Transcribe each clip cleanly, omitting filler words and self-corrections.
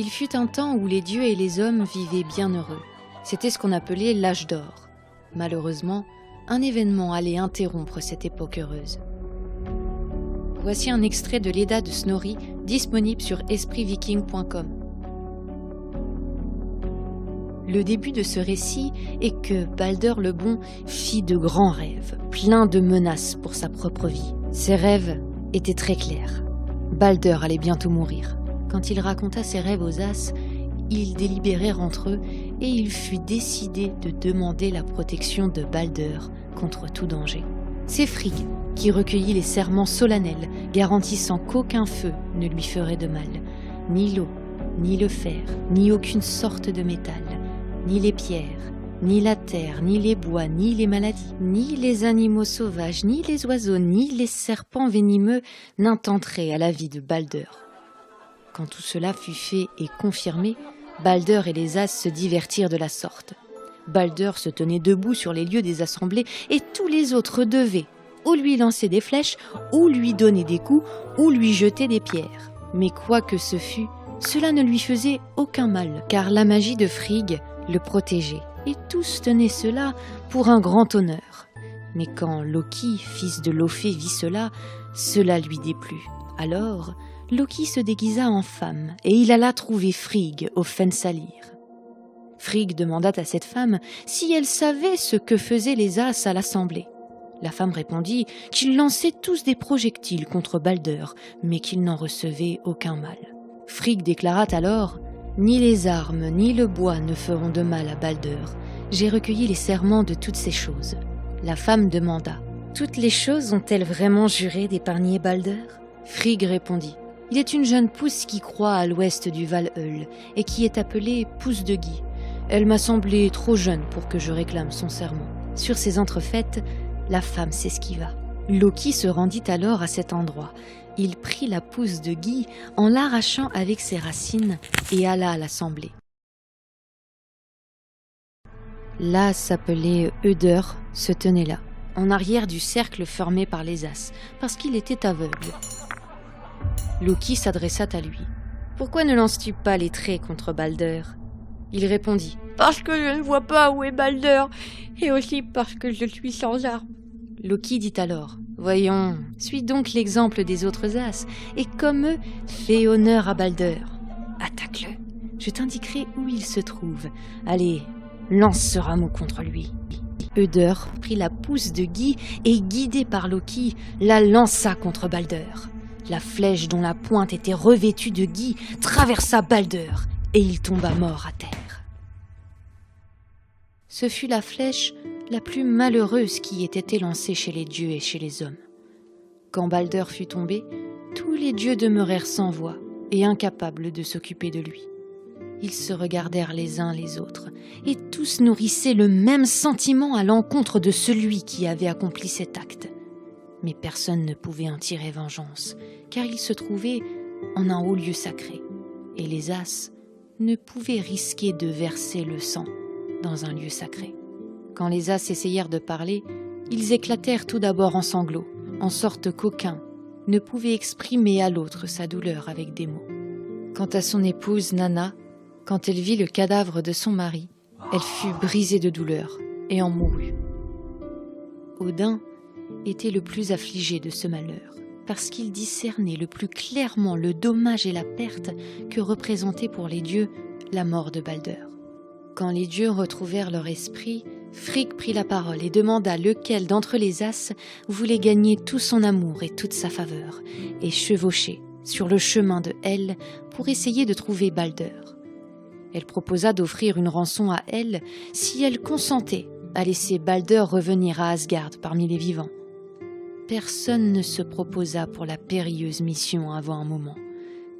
Il fut un temps où les dieux et les hommes vivaient bien heureux. C'était ce qu'on appelait l'âge d'or. Malheureusement, un événement allait interrompre cette époque heureuse. Voici un extrait de l'Edda de Snorri, disponible sur espritviking.com. Le début de ce récit est que Balder le Bon fit de grands rêves, pleins de menaces pour sa propre vie. Ses rêves étaient très clairs. Balder allait bientôt mourir. Quand il raconta ses rêves aux As, ils délibérèrent entre eux et il fut décidé de demander la protection de Balder contre tout danger. C'est Frigg qui recueillit les serments solennels garantissant qu'aucun feu ne lui ferait de mal, ni l'eau, ni le fer, ni aucune sorte de métal, ni les pierres, ni la terre, ni les bois, ni les maladies, ni les animaux sauvages, ni les oiseaux, ni les serpents venimeux n'intenteraient à la vie de Balder. Quand tout cela fut fait et confirmé, Balder et les As se divertirent de la sorte. Balder se tenait debout sur les lieux des assemblées et tous les autres devaient ou lui lancer des flèches, ou lui donner des coups, ou lui jeter des pierres. Mais quoi que ce fût, cela ne lui faisait aucun mal, car la magie de Frigg le protégeait, et tous tenaient cela pour un grand honneur. Mais quand Loki, fils de Lofé, vit cela lui déplut. Alors, Loki se déguisa en femme, et il alla trouver Frigg au Fensalir. Frigg demanda à cette femme si elle savait ce que faisaient les As à l'assemblée. La femme répondit qu'ils lançaient tous des projectiles contre Balder, mais qu'ils n'en recevaient aucun mal. Frigg déclara alors « Ni les armes, ni le bois ne feront de mal à Balder. J'ai recueilli les serments de toutes ces choses. » La femme demanda « Toutes les choses ont-elles vraiment juré d'épargner Balder ?» Frigg répondit « Il est une jeune pousse qui croît à l'ouest du Valhöll et qui est appelée Pousse de Gui. Elle m'a semblé trop jeune pour que je réclame son serment. » Sur ces entrefaites, la femme s'esquiva. Loki se rendit alors à cet endroit. Il prit la pousse de Gui en l'arrachant avec ses racines et alla à l'assemblée. L'As s'appelait Öder, se tenait là, en arrière du cercle formé par les As, parce qu'il était aveugle. Loki s'adressa à lui. « Pourquoi ne lances-tu pas les traits contre Balder ?» Il répondit « Parce que je ne vois pas où est Balder, et aussi parce que je suis sans arme. » Loki dit alors « Voyons, suis donc l'exemple des autres As, et comme eux, fais honneur à Balder. Attaque-le, je t'indiquerai où il se trouve. Allez, lance ce rameau contre lui. » Öder prit la pousse de Gui et, guidé par Loki, la lança contre Balder. La flèche dont la pointe était revêtue de Gui traversa Balder, et il tomba mort à terre. Ce fut la flèche la plus malheureuse qui ait été lancée chez les dieux et chez les hommes. Quand Balder fut tombé, tous les dieux demeurèrent sans voix et incapables de s'occuper de lui. Ils se regardèrent les uns les autres, et tous nourrissaient le même sentiment à l'encontre de celui qui avait accompli cet acte. Mais personne ne pouvait en tirer vengeance, car il se trouvait en un haut lieu sacré, et les As ne pouvaient risquer de verser le sang dans un lieu sacré. Quand les As essayèrent de parler, ils éclatèrent tout d'abord en sanglots, en sorte qu'aucun ne pouvait exprimer à l'autre sa douleur avec des mots. Quant à son épouse Nanna, quand elle vit le cadavre de son mari, elle fut brisée de douleur et en mourut. Odin était le plus affligé de ce malheur, parce qu'il discernait le plus clairement le dommage et la perte que représentait pour les dieux la mort de Balder. Quand les dieux retrouvèrent leur esprit, Frigg prit la parole et demanda lequel d'entre les As voulait gagner tout son amour et toute sa faveur, et chevaucher sur le chemin de Hel pour essayer de trouver Balder. Elle proposa d'offrir une rançon à Hel si elle consentait à laisser Balder revenir à Asgard parmi les vivants. Personne ne se proposa pour la périlleuse mission avant un moment,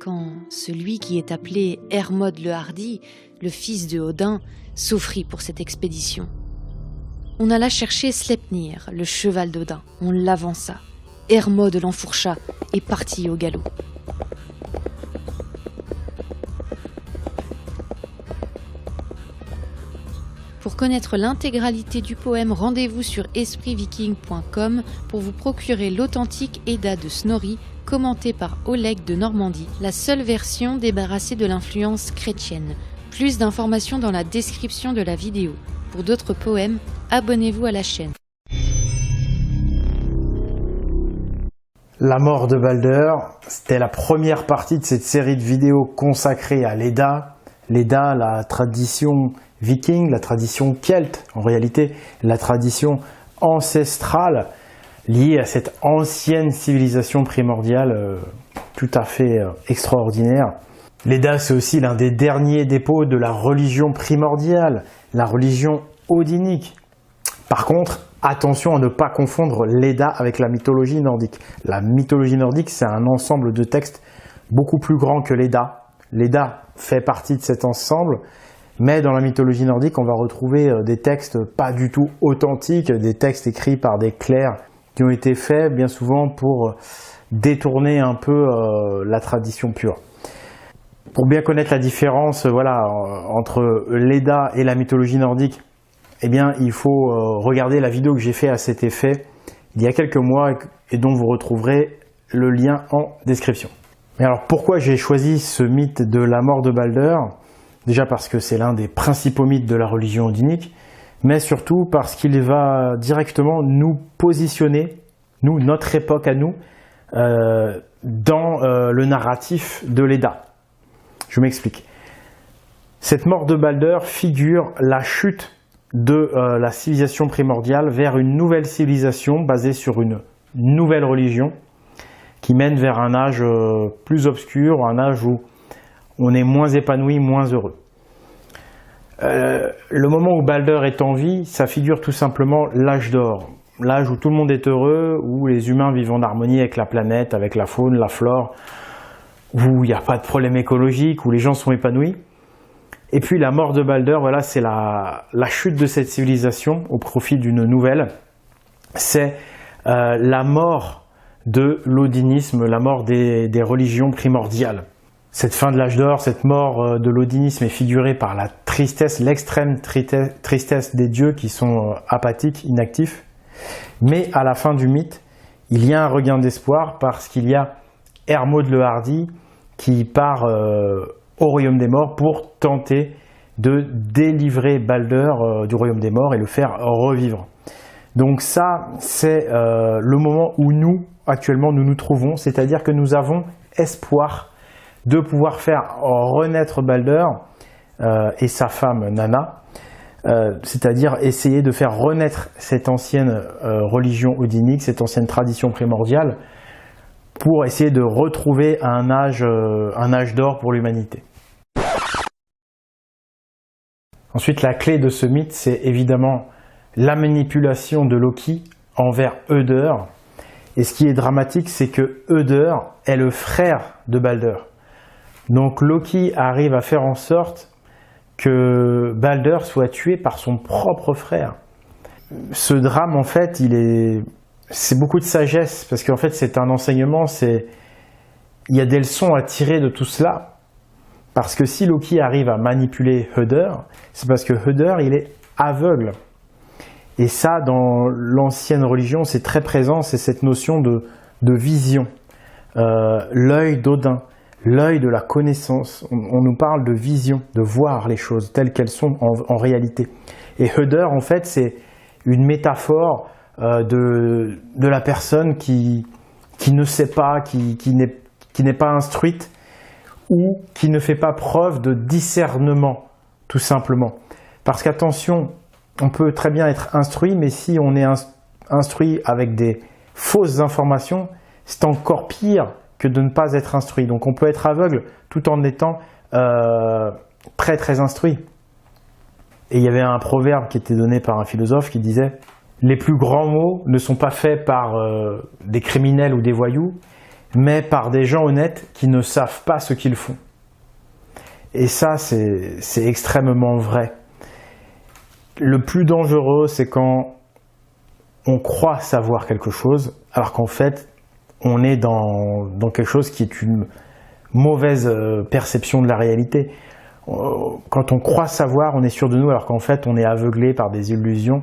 quand celui qui est appelé Hermod le Hardi, le fils de Odin, s'offrit pour cette expédition. On alla chercher Sleipnir, le cheval d'Odin. On l'avança. Hermod l'enfourcha et partit au galop. Pour connaître l'intégralité du poème, rendez-vous sur espritviking.com pour vous procurer l'authentique Edda de Snorri, commentée par Oleg de Normandie, la seule version débarrassée de l'influence chrétienne. Plus d'informations dans la description de la vidéo. Pour d'autres poèmes, abonnez-vous à la chaîne. La mort de Balder, c'était la première partie de cette série de vidéos consacrée à l'Edda. L'Edda, la tradition viking, la tradition celte, en réalité la tradition ancestrale liée à cette ancienne civilisation primordiale tout à fait extraordinaire. L'Edda, c'est aussi l'un des derniers dépôts de la religion primordiale, la religion odinique. Par contre, attention à ne pas confondre l'Edda avec la mythologie nordique. La mythologie nordique, c'est un ensemble de textes beaucoup plus grand que l'Edda. L'Edda fait partie de cet ensemble, mais dans la mythologie nordique, on va retrouver des textes pas du tout authentiques, des textes écrits par des clercs qui ont été faits bien souvent pour détourner un peu la tradition pure. Pour bien connaître la différence entre l'Edda et la mythologie nordique, eh bien, il faut regarder la vidéo que j'ai fait à cet effet il y a quelques mois et dont vous retrouverez le lien en description. Mais alors, pourquoi j'ai choisi ce mythe de la mort de Balder? Déjà parce que c'est l'un des principaux mythes de la religion odinique, mais surtout parce qu'il va directement nous positionner, notre époque à nous, dans le narratif de l'Edda. Je m'explique. Cette mort de Balder figure la chute de la civilisation primordiale vers une nouvelle civilisation basée sur une nouvelle religion qui mène vers un âge plus obscur, un âge où on est moins épanoui, moins heureux. Le moment où Balder est en vie, ça figure tout simplement l'âge d'or, l'âge où tout le monde est heureux, où les humains vivent en harmonie avec la planète, avec la faune, la flore, où il n'y a pas de problème écologique, où les gens sont épanouis. Et puis la mort de Balder, voilà, c'est la chute de cette civilisation au profit d'une nouvelle. C'est la mort de l'odinisme, la mort des religions primordiales. Cette fin de l'âge d'or, cette mort de l'odinisme est figurée par la tristesse, l'extrême tristesse des dieux qui sont apathiques, inactifs. Mais à la fin du mythe, il y a un regain d'espoir parce qu'il y a Hermod le Hardi qui part au royaume des morts pour tenter de délivrer Balder du royaume des morts et le faire revivre. Donc ça, c'est le moment où nous, actuellement, nous nous trouvons, c'est-à-dire que nous avons espoir de pouvoir faire renaître Balder et sa femme Nanna, c'est-à-dire essayer de faire renaître cette ancienne religion odinique, cette ancienne tradition primordiale, pour essayer de retrouver un âge d'or pour l'humanité. Ensuite, la clé de ce mythe, c'est évidemment la manipulation de Loki envers Höder. Et ce qui est dramatique, c'est que Höder est le frère de Balder. Donc Loki arrive à faire en sorte que Balder soit tué par son propre frère. Ce drame, en fait, c'est beaucoup de sagesse, parce qu'en fait, c'est un enseignement, il y a des leçons à tirer de tout cela. Parce que si Loki arrive à manipuler Höder, c'est parce que Höder, il est aveugle. Et ça, dans l'ancienne religion, c'est très présent, c'est cette notion de vision. L'œil d'Odin, l'œil de la connaissance. On nous parle de vision, de voir les choses telles qu'elles sont en réalité. Et Höder, en fait, c'est une métaphore de la personne qui ne sait pas, qui n'est pas instruite, ou qui ne fait pas preuve de discernement, tout simplement. Parce qu'attention, on peut très bien être instruit, mais si on est instruit avec des fausses informations, c'est encore pire que de ne pas être instruit. Donc on peut être aveugle tout en étant très instruit. Et il y avait un proverbe qui était donné par un philosophe qui disait « Les plus grands mots ne sont pas faits par des criminels ou des voyous, mais par des gens honnêtes qui ne savent pas ce qu'ils font. » Et ça, c'est extrêmement vrai. Le plus dangereux, c'est quand on croit savoir quelque chose, alors qu'en fait, on est dans quelque chose qui est une mauvaise perception de la réalité. Quand on croit savoir, on est sûr de nous, alors qu'en fait, on est aveuglé par des illusions.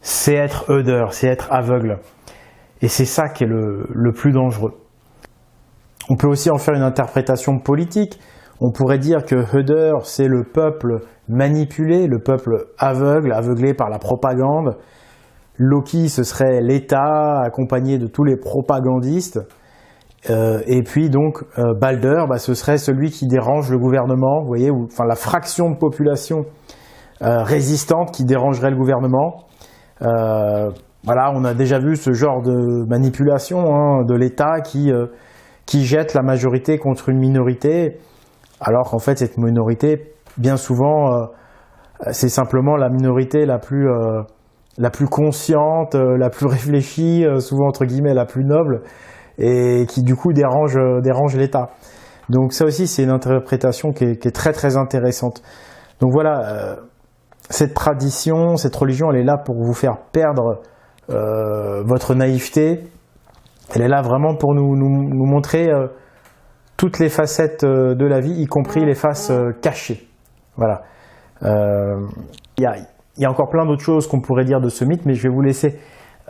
C'est être Höder, c'est être aveugle. Et c'est ça qui est le plus dangereux. On peut aussi en faire une interprétation politique. On pourrait dire que Höder, c'est le peuple manipulé, le peuple aveuglé par la propagande. Loki, ce serait l'État accompagné de tous les propagandistes. Et puis donc Balder, ce serait celui qui dérange le gouvernement, vous voyez, enfin la fraction de population résistante qui dérangerait le gouvernement. Voilà, on a déjà vu ce genre de manipulation de l'État qui jette la majorité contre une minorité, alors qu'en fait cette minorité, bien souvent, c'est simplement la minorité la plus consciente, la plus réfléchie, souvent entre guillemets la plus noble, et qui du coup dérange l'État. Donc ça aussi c'est une interprétation qui est très très intéressante. Donc voilà, cette tradition, cette religion, elle est là pour vous faire perdre votre naïveté. Elle est là vraiment pour nous montrer toutes les facettes de la vie, y compris les faces cachées. Voilà. Il y a encore plein d'autres choses qu'on pourrait dire de ce mythe, mais je vais vous laisser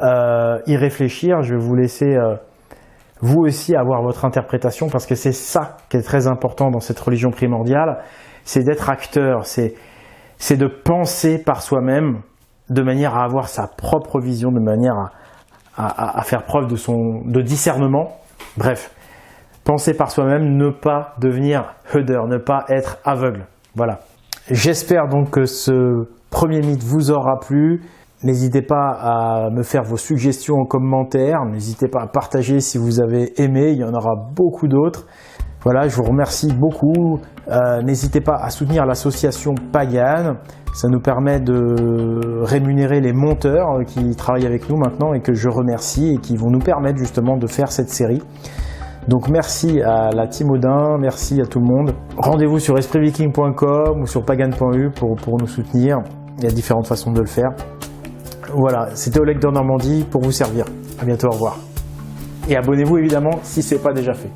y réfléchir. Je vais vous laisser vous aussi avoir votre interprétation, parce que c'est ça qui est très important dans cette religion primordiale, c'est d'être acteur, c'est de penser par soi-même de manière à avoir sa propre vision, de manière à faire preuve de discernement. Bref, penser par soi-même, ne pas devenir Höder, ne pas être aveugle. Voilà. J'espère donc que ce premier mythe vous aura plu. N'hésitez pas à me faire vos suggestions en commentaire, n'hésitez pas à partager si vous avez aimé, il y en aura beaucoup d'autres. Voilà, je vous remercie beaucoup. N'hésitez pas à soutenir l'association Pagan, ça nous permet de rémunérer les monteurs qui travaillent avec nous maintenant et que je remercie et qui vont nous permettre justement de faire cette série. Donc merci à la team Odin, merci à tout le monde. Rendez-vous sur espritviking.com ou sur pagan.eu pour nous soutenir, il y a différentes façons de le faire. Voilà, c'était Oleg de Normandie pour vous servir. À bientôt, au revoir. Et abonnez-vous évidemment si ce n'est pas déjà fait.